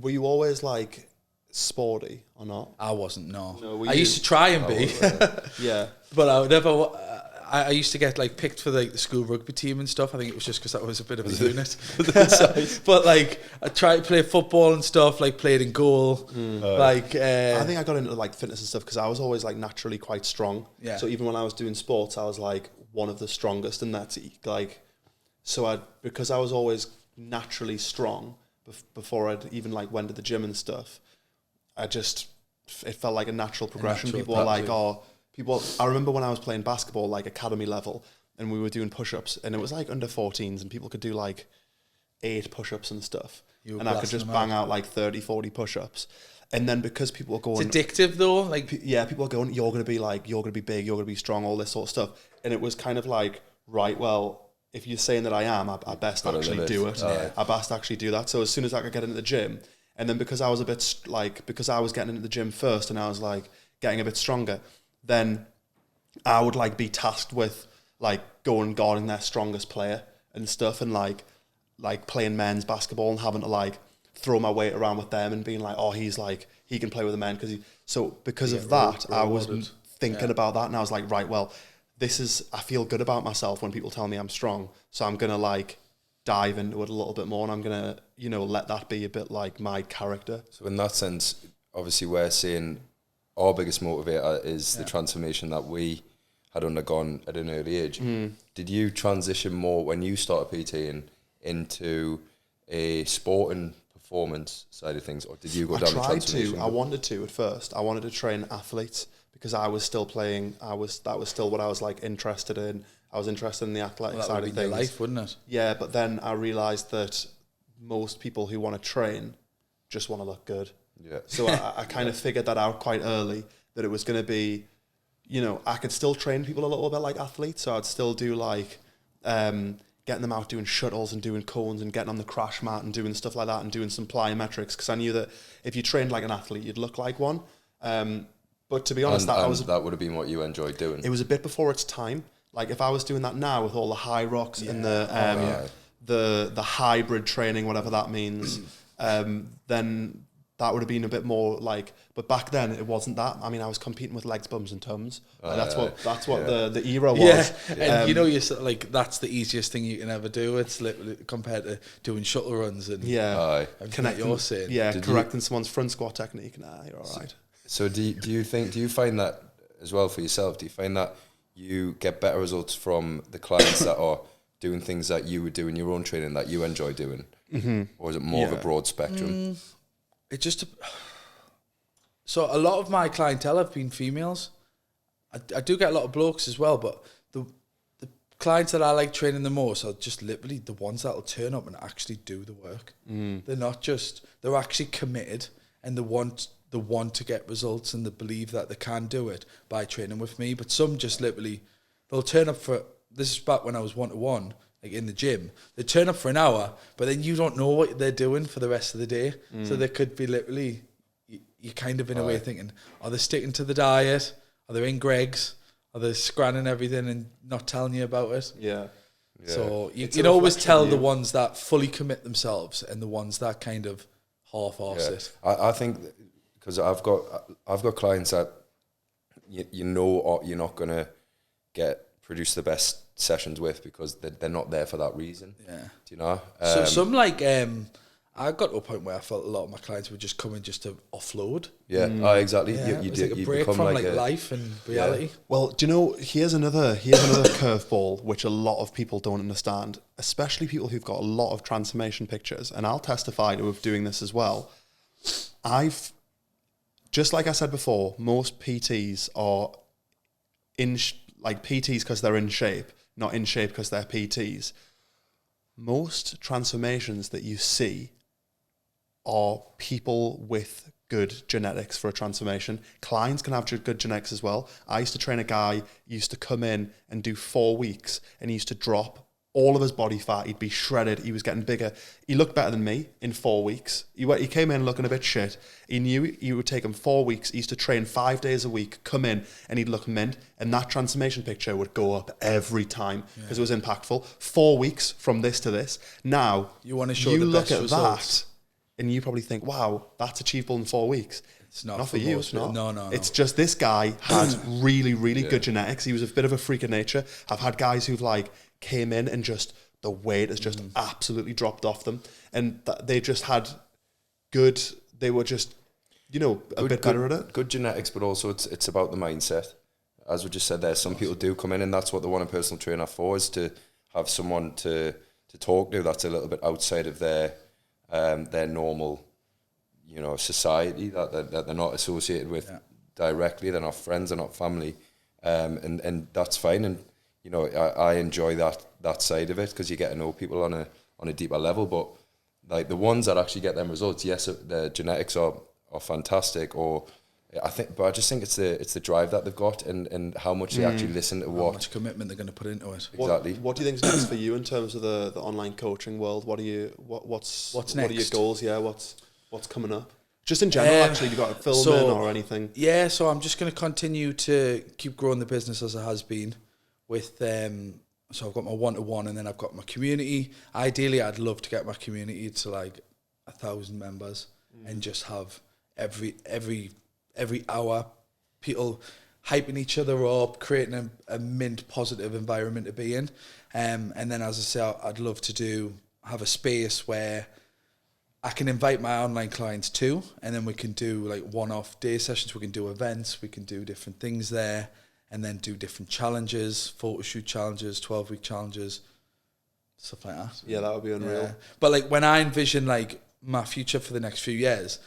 Were you always like sporty or not? I wasn't, no. No, I used to try and be. Yeah. But I would never... I used to get like picked for like the school rugby team and stuff. I think it was just because I was a bit of a unit. But like I tried to play football and stuff, like played in goal. I think I got into like fitness and stuff because I was always like naturally quite strong. Yeah. So even when I was doing sports, I was like one of the strongest in that. Like, because I was always naturally strong before I'd even like went to the gym and stuff. It felt like a natural progression. People were like, I remember when I was playing basketball, like academy level, and we were doing push-ups, and it was like under 14s, and people could do like 8 push-ups and stuff. And I could just bang out like 30, 40 push-ups. And then because people were going... It's addictive though. Like, people are going, you're going to be big, you're going to be strong, all this sort of stuff. And it was kind of like, right, well, if you're saying that I am, I best actually do it. I best actually do that. So as soon as I could get into the gym, and then because I was because I was getting into the gym first, and I was like getting a bit stronger, then I would like be tasked with like going guarding their strongest player and stuff, and like playing men's basketball and having to like throw my weight around with them and being like, oh, he's like, he can play with the men because of that, I was thinking about that, and I was like, right, well, I feel good about myself when people tell me I'm strong, so I'm gonna like dive into it a little bit more, and I'm gonna, let that be a bit like my character. So in that sense, obviously we're saying our biggest motivator is the transformation that we had undergone at an early age. Did you transition more when you started PTing into a sport and performance side of things, or did you go down the transformation? I wanted to at first. I wanted to train athletes because I was still playing. That was still what I was like interested in. I was interested in the athletic side of things. Your life, wouldn't it? Yeah, but then I realised that most people who want to train just want to look good. Yeah. So I kind of figured that out quite early, that it was going to be, I could still train people a little bit like athletes. So I'd still do like getting them out doing shuttles and doing cones and getting on the crash mat and doing stuff like that and doing some plyometrics, because I knew that if you trained like an athlete, you'd look like one. But to be honest, that would have been what you enjoyed doing. It was a bit before its time. Like if I was doing that now with all the high rocks and the hybrid training, whatever that means, then that would have been a bit more like, but back then it wasn't that. I mean, I was competing with legs, bums and tums. That's what the era was. Yeah, and you're like, that's the easiest thing you can ever do. It's literally compared to doing shuttle runs and connecting. You're saying, correcting someone's front squat technique. Nah, you're all right. So do you find that as well for yourself? Do you find that you get better results from the clients that are doing things that you would do in your own training that you enjoy doing, or is it more of a broad spectrum? So a lot of my clientele have been females. I do get a lot of blokes as well, but the clients that I like training the most are just literally the ones that will turn up and actually do the work. They're not just, they're actually committed, and they want to get results, and they believe that they can do it by training with me. But some just literally, they'll turn up for, this is back when I was 1-to-1, like in the gym, they turn up for an hour, but then you don't know what they're doing for the rest of the day. So they could be literally, you're kind of in a way thinking, are they sticking to the diet? Are they in Greg's? Are they scranning everything and not telling you about it? Yeah. So you can always tell the ones that fully commit themselves and the ones that kind of half-arse it. I think because I've got clients that you're not going to produce the best sessions with because they're not there for that reason. Yeah. Do you know? So some like I got to a point where I felt a lot of my clients were just coming just to offload. Yeah. Exactly. Yeah, you like a break from like life and reality. Yeah. Well, do you know, here's another curveball which a lot of people don't understand, especially people who've got a lot of transformation pictures, and I'll testify to doing this as well. Just like I said before, most PTs are PTs because they're in shape, not in shape because they're PTs. Most transformations that you see are people with good genetics for a transformation. Clients can have good genetics as well. I used to train a guy, he used to come in and do 4 weeks, and he used to drop all of his body fat. He'd be shredded. He was getting bigger. He looked better than me in 4 weeks. He came in looking a bit shit. He knew it would take him 4 weeks. He used to train 5 days a week, come in, and he'd look mint. And that transformation picture would go up every time because it was impactful. 4 weeks from this to this. Now, you want to show you the look best at results. that and you probably think, wow, that's achievable in 4 weeks. It's not for you. It's not. No. It's just this guy had really, really good genetics. He was a bit of a freak of nature. I've had guys who've like came in and just the weight has just absolutely dropped off them, and they just had good. They were just, a bit better at it. Good genetics, but also it's about the mindset. As we just said there, some people do come in, and that's what they want a personal trainer for, is to have someone to talk to that's a little bit outside of their normal, society, that they're not associated with directly. They're not friends, they're not family, and that's fine. And I enjoy that side of it, because you get to know people on a deeper level. But like the ones that actually get them results, yes, their genetics are fantastic, but I just think it's the drive that they've got, and how much they actually listen to how much commitment they're going to put into it. Exactly. What do you think is next for you in terms of the online coaching world? What's next? What are your goals? Yeah, what's coming up? Just in general, actually, you got to film in or anything? Yeah, so I'm just going to continue to keep growing the business as it has been. With so I've got my 1-to-1, and then I've got my community. Ideally, I'd love to get my community to like 1,000 members, and just have every hour people hyping each other up, creating a mint positive environment to be in. And then, as I say, I'd love to have a space where I can invite my online clients too, and then we can do like one-off day sessions. We can do events, we can do different things there, and then do different challenges, photo shoot challenges, 12-week challenges, stuff like that. Yeah, that would be unreal. Yeah. But like when I envision like my future for the next few years,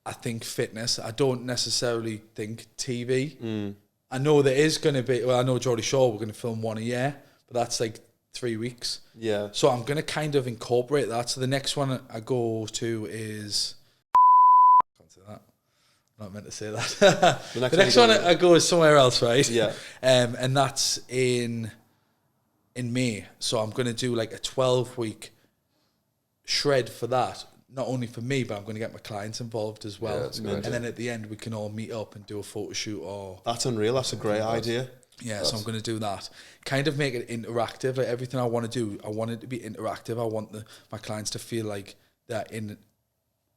I think fitness. I don't necessarily think TV. I know there is going to be, I know Geordie Shaw, we're going to film one a year, but that's like 3 weeks. Yeah. So I'm going to kind of incorporate that. So the next one I go to is... Can't say that. I'm not meant to say that. The next one I go is somewhere else, right? Yeah. And that's in May. So I'm going to do like a 12-week shred for that. Not only for me, but I'm going to get my clients involved as well. Yeah, and then at the end, we can all meet up and do a photo shoot. That's unreal. That's a great idea. Yeah, so I'm going to do that. Kind of make it interactive. Like everything I want to do, I want it to be interactive. I want my clients to feel like they're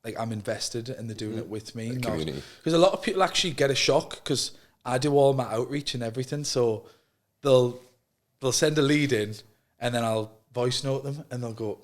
like I'm invested and they're doing it with me. Community. Because a lot of people actually get a shock because I do all my outreach and everything. So they'll send a lead in, and then I'll voice note them, and they'll go,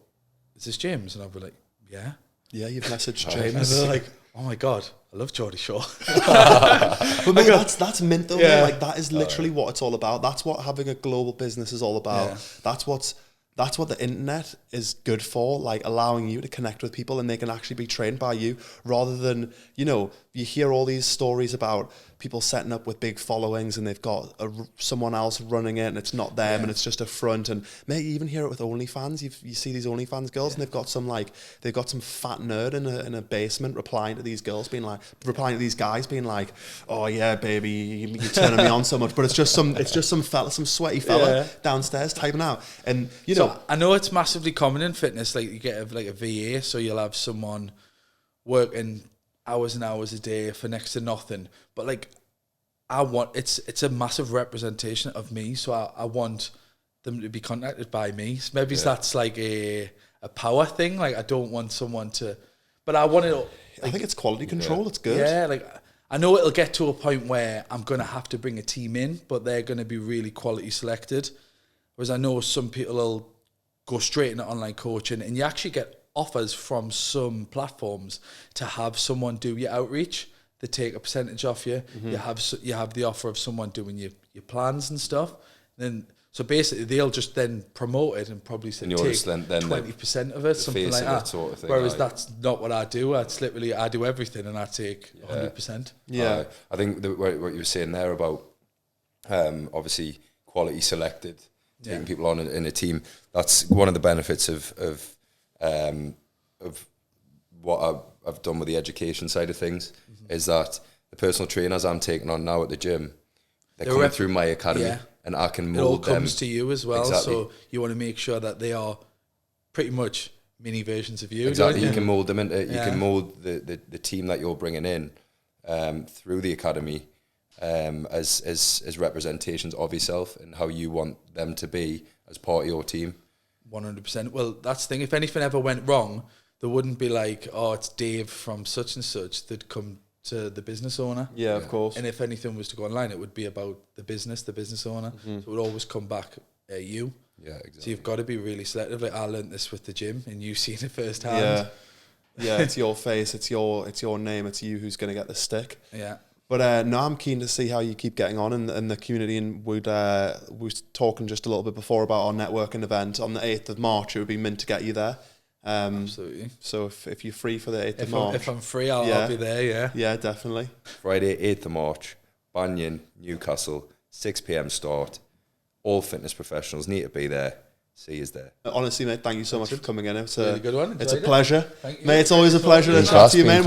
"Is this James?" And I'll be like, "Yeah." Yeah, you've messaged And James. they're like, "Oh my God, I love Geordie Shaw." But mate, that's mint though. Yeah. Like that is literally what it's all about. That's what having a global business is all about. Yeah. That's what the internet is good for, like allowing you to connect with people and they can actually be trained by you, rather than, you hear all these stories about people setting up with big followings and they've got someone else running it and it's not them and it's just a front. And mate, you even hear it with OnlyFans. You see these OnlyFans girls and they've got some fat nerd in a basement replying to these guys being like, "Oh yeah, baby, you're turning me on so much." But it's just some sweaty fella downstairs typing out. And So I know it's massively common in fitness. Like you get a VA, so you'll have someone working hours and hours a day for next to nothing. But like, it's a massive representation of me. So I want them to be contacted by me. So maybe that's like a power thing. Like I don't want someone to, but I want it. Like, I think it's quality control. It's good. Yeah, like I know it'll get to a point where I'm gonna have to bring a team in, but they're gonna be really quality selected. Whereas I know some people will go straight into online coaching, and you actually get offers from some platforms to have someone do your outreach. They take a percentage off you. Mm-hmm. You have the offer of someone doing your plans and stuff. And then so basically they'll just then promote it and probably say take 20% of it, something like that. Sort of thing, whereas that's not what I do. It's literally I do everything and I take 100%. Yeah, I think what you were saying there about obviously quality selected. Taking people on in a team, that's one of the benefits of what I've done with the education side of things, is that the personal trainers I'm taking on now at the gym, they're coming through my academy, and I can mold them. It all comes to you as well, exactly. So you want to make sure that they are pretty much mini versions of you. Exactly, you can mold them into, you can mold the team that you're bringing in through the academy. As representations of yourself and how you want them to be as part of your team. 100%. Well, that's the thing. If anything ever went wrong, there wouldn't be like, oh, it's Dave from such and such. They'd come to the business owner. Yeah, of course. And if anything was to go online, it would be about the business owner. So it would always come back at you. Yeah, exactly. So you've got to be really selective. Like I learned this with the gym, and you've seen it firsthand. Yeah. Yeah, it's your face, it's your name, it's you who's going to get the stick. Yeah. But no, I'm keen to see how you keep getting on in the community, and we was talking just a little bit before about our networking event on the 8th of March. It would be mint to get you there. Absolutely. So if you're free for the 8th of March. If I'm free, I'll be there, yeah. Yeah, definitely. Friday, 8th of March, Banyan, Newcastle, 6 p.m. start. All fitness professionals need to be there. See you there. Honestly, mate, thank you so much for coming in. It's really good one. It's a pleasure. Thank you. Mate, it's always a pleasure to chat to you, mate.